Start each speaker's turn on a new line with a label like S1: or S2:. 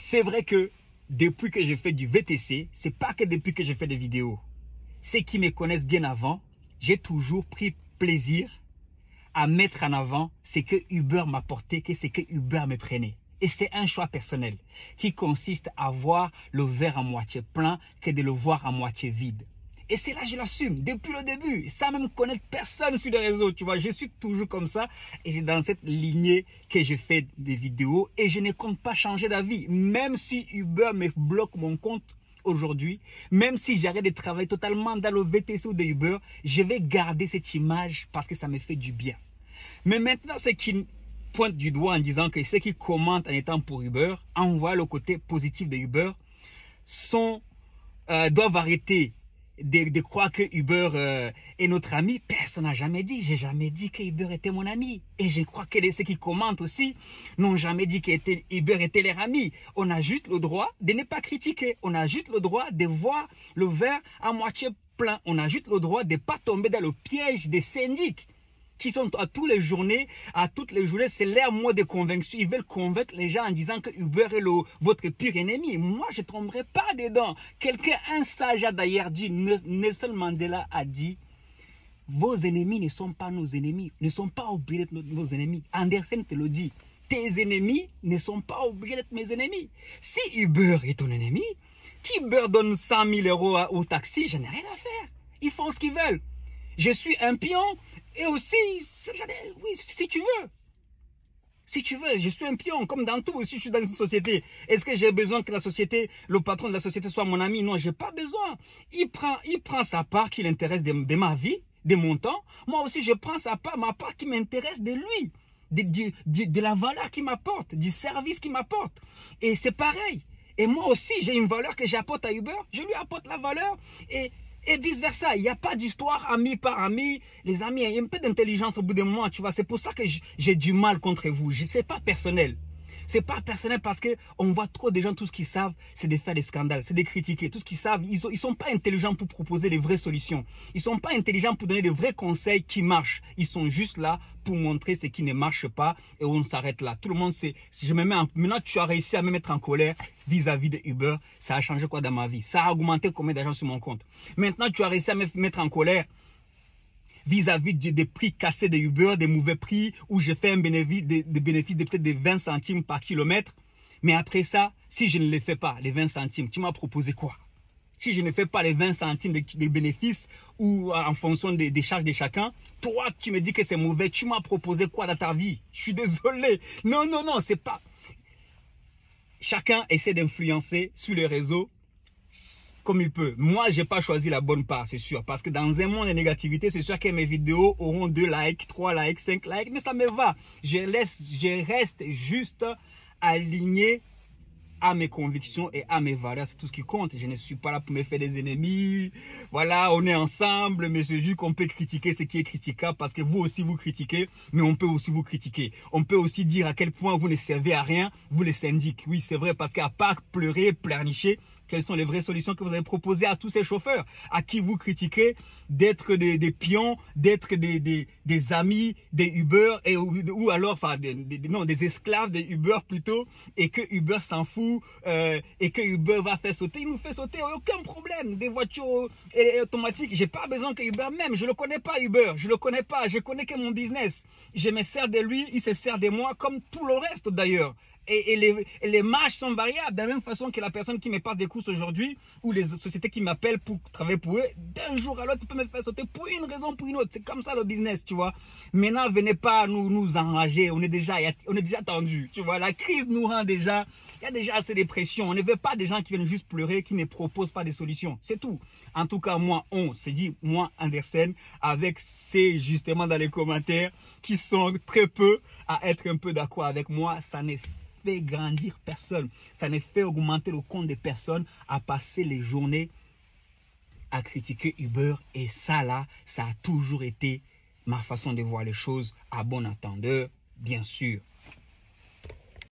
S1: c'est vrai que depuis que j'ai fait du VTC, c'est pas que depuis que j'ai fait des vidéos. Ceux qui me connaissent bien avant, j'ai toujours pris plaisir à mettre en avant ce que Uber m'apportait, que ce que Uber me prenait. Et c'est un choix personnel qui consiste à voir le verre à moitié plein que de le voir à moitié vide. Et c'est là que je l'assume, depuis le début, sans même connaître personne sur les réseaux, tu vois. Je suis toujours comme ça et c'est dans cette lignée que je fais des vidéos et je ne compte pas changer d'avis. Même si Uber me bloque mon compte aujourd'hui, même si j'arrête de travailler totalement dans le VTC ou de Uber, je vais garder cette image parce que ça me fait du bien. Mais maintenant, ce qui pointe du doigt en disant que ceux qui commentent en étant pour Uber, en voyant le côté positif de Uber, doivent arrêter de croire que Uber est notre ami. Personne n'a jamais dit. J'ai jamais dit que Uber était mon ami. Et je crois que ceux qui commentent aussi n'ont jamais dit que Uber était leur ami. On a juste le droit de ne pas critiquer. On a juste le droit de voir le verre à moitié plein. On a juste le droit de ne pas tomber dans le piège des syndics qui sont à toutes les journées, c'est leur mot de conviction. Ils veulent convaincre les gens en disant que Uber est votre pire ennemi. Moi, je ne tomberai pas dedans. Un sage a d'ailleurs dit, Nelson Mandela a dit, vos ennemis ne sont pas nos ennemis, ne sont pas obligés d'être nos ennemis. Andersen te le dit, tes ennemis ne sont pas obligés d'être mes ennemis. Si Uber est ton ennemi, qu'Uber donne 100 000 euros au taxi, je n'ai rien à faire. Ils font ce qu'ils veulent. Je suis un pion. Et aussi, oui, si tu veux. Si tu veux, je suis un pion, comme dans tout, si je suis dans une société. Est-ce que j'ai besoin que la société, le patron de la société soit mon ami? Non, je n'ai pas besoin. Il prend sa part qui l'intéresse de ma vie, de mon temps. Moi aussi, je prends ma part qui m'intéresse de lui, de la valeur qu'il m'apporte, du service qu'il m'apporte. Et c'est pareil. Et moi aussi, j'ai une valeur que j'apporte à Uber. Je lui apporte la valeur et vice versa. Il n'y a pas d'histoire ami par ami. Les amis, il y a un peu d'intelligence au bout d'un moment, tu vois. C'est pour ça que j'ai du mal contre vous. Ce n'est pas personnel. C'est pas personnel parce qu'on voit trop de gens, tout ce qu'ils savent, c'est de faire des scandales, c'est de critiquer. Tout ce qu'ils savent, ils sont pas intelligents pour proposer des vraies solutions. Ils sont pas intelligents pour donner de vrais conseils qui marchent. Ils sont juste là pour montrer ce qui ne marche pas et on s'arrête là. Tout le monde sait. Si je me mets maintenant, tu as réussi à me mettre en colère vis-à-vis de Uber. Ça a changé quoi dans ma vie? Ça a augmenté combien d'argent sur mon compte? Maintenant, tu as réussi à me mettre en colère vis-à-vis des prix cassés de Uber, des mauvais prix, où j'ai fait un bénéfice de peut-être de 20 centimes par kilomètre. Mais après ça, si je ne les fais pas, les 20 centimes, tu m'as proposé quoi? Si je ne fais pas les 20 centimes de bénéfices ou en fonction des charges de chacun, toi, tu me dis que c'est mauvais, tu m'as proposé quoi dans ta vie? Je suis désolé. Non, non, non, c'est pas... Chacun essaie d'influencer sur les réseaux comme il peut. Moi, j'ai pas choisi la bonne part, c'est sûr. Parce que dans un monde de négativité, c'est sûr que mes vidéos auront 2 likes, 3 likes, 5 likes. Mais ça me va. Je reste juste aligné à mes convictions et à mes valeurs. C'est tout ce qui compte. Je ne suis pas là pour me faire des ennemis. Voilà, on est ensemble. Mais c'est juste qu'on peut critiquer ce qui est critiquable parce que vous aussi vous critiquez. Mais on peut aussi vous critiquer. On peut aussi dire à quel point vous ne servez à rien, vous les syndics. Oui, c'est vrai parce qu'à part pleurer, pleurnicher, quelles sont les vraies solutions que vous avez proposées à tous ces chauffeurs à qui vous critiquez d'être des pions, d'être des amis des Uber ou alors enfin des esclaves des Uber plutôt et que Uber s'en fout et que Uber va faire sauter. Il nous fait sauter, aucun problème. Des voitures automatiques. J'ai pas besoin que Uber même. Je le connais pas Uber. Je le connais pas. Je connais que mon business. Je me sers de lui. Il se sert de moi comme tout le reste d'ailleurs. Et les marges sont variables. De la même façon que la personne qui me passe des courses aujourd'hui ou les sociétés qui m'appellent pour travailler pour eux, d'un jour à l'autre, tu peux me faire sauter pour une raison ou pour une autre. C'est comme ça le business, tu vois. Maintenant, venez pas nous enrager. On est déjà tendu, tu vois. La crise nous rend déjà, il y a déjà assez de pression. On ne veut pas des gens qui viennent juste pleurer, qui ne proposent pas de solutions. C'est tout. En tout cas, moi, moi, Andersen, avec ces, justement, dans les commentaires, qui sont très peu à être un peu d'accord avec moi, ça n'est fait grandir personne. Ça ne fait augmenter le compte des personnes à passer les journées à critiquer Uber. Et ça là, ça a toujours été ma façon de voir les choses à bon entendeur, bien sûr.